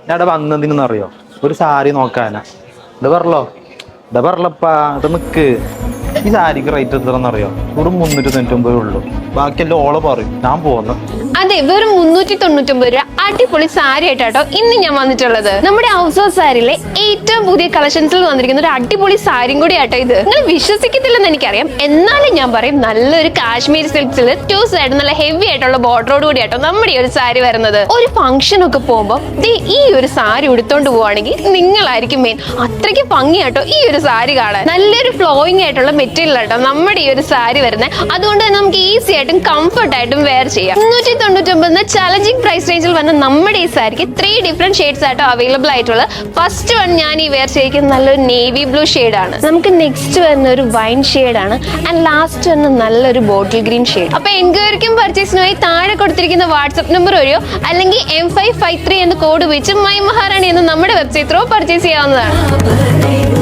ഞാൻ വന്നതിനെന്ന് അറിയോ ഒരു സാരി നോക്കാനാ. ഇത് പറഞ്ഞപ്പാ ഇത് നിക്ക്. ഈ സാരിക്ക് റേറ്റ് എത്രയെന്നറിയോ? ഒരു 399 ഉള്ളൂ. ബാക്കിയെല്ലാം ഓളെ പറയും. ഞാൻ പോകുന്നു. അതെ, വെറും 399 രൂപ അടിപൊളി സാരി ആയിട്ടോ ഇന്ന് ഞാൻ വന്നിട്ടുള്ളത്. നമ്മുടെ ഹൗസ് ഓഫ് സാരിയിലെ ഏറ്റവും പുതിയ കളക്ഷൻസിൽ വന്നിരിക്കുന്ന ഒരു അടിപൊളി സാരിയും കൂടി ആട്ടോ ഇത്. നിങ്ങൾ വിശ്വസിക്കത്തില്ലെന്ന് എനിക്കറിയാം, എന്നാലും ഞാൻ പറയും നല്ലൊരു കാശ്മീരി സിൽക്സിൽ 2 സൈഡ് നല്ല ഹെവി ആയിട്ടുള്ള ബോർഡറോട് കൂടി ആട്ടോ നമ്മുടെ ഈ ഒരു സാരി വരുന്നത്. ഒരു ഫംഗ്ഷൻ ഒക്കെ പോകുമ്പോൾ ഈ ഒരു സാരി ഉടുത്തോണ്ട് പോവാണെങ്കിൽ നിങ്ങളായിരിക്കും മെയിൻ. അത്രയ്ക്ക് ഭംഗിയാട്ടോ ഈ ഒരു സാരി കാണാൻ. നല്ലൊരു ഫ്ലോയിങ് ആയിട്ടുള്ള മെറ്റീരിയൽ ആട്ടോ നമ്മുടെ ഈ ഒരു സാരി വരുന്നത്. അതുകൊണ്ട് തന്നെ നമുക്ക് ഈസി ആയിട്ടും കംഫർട്ട് ആയിട്ടും വെയർ ചെയ്യാം. 399 ചലഞ്ചിങ് പ്രൈസ് റേഞ്ചിൽ വന്ന നമ്മുടെ ഈ സാരിക്ക് 3 ഡിഫറെന്റ് ഷെയ്ഡ്സ് ആയിട്ടോ അവൈലബിൾ ആയിട്ടുള്ളത്. ഫസ്റ്റ് വൺ ഞാൻ ഈ വെയർ ചെയ്യിക്കുന്ന നല്ലൊരു നേവി ബ്ലൂ ഷെയ്ഡ് ആണ്. നമുക്ക് നെക്സ്റ്റ് വരുന്ന ഒരു വൈൻ ഷെയ്ഡ് ആണ്. ആൻഡ് ലാസ്റ്റ് വരുന്ന നല്ലൊരു ബോട്ടിൽ ഗ്രീൻ ഷെയ്ഡ്. അപ്പൊ എൻക്വയറിക്കും പർച്ചേസിനുമായി താഴെ കൊടുത്തിരിക്കുന്ന വാട്സ്ആപ്പ് നമ്പർ വഴിയോ അല്ലെങ്കിൽ M553 എന്ന കോഡ് ഉപയോഗിച്ച് മൈ മഹാറാണി എന്ന നമ്മുടെ വെബ്സൈറ്റ് ത്രൂ പർച്ചേസ് ചെയ്യാവുന്നതാണ്.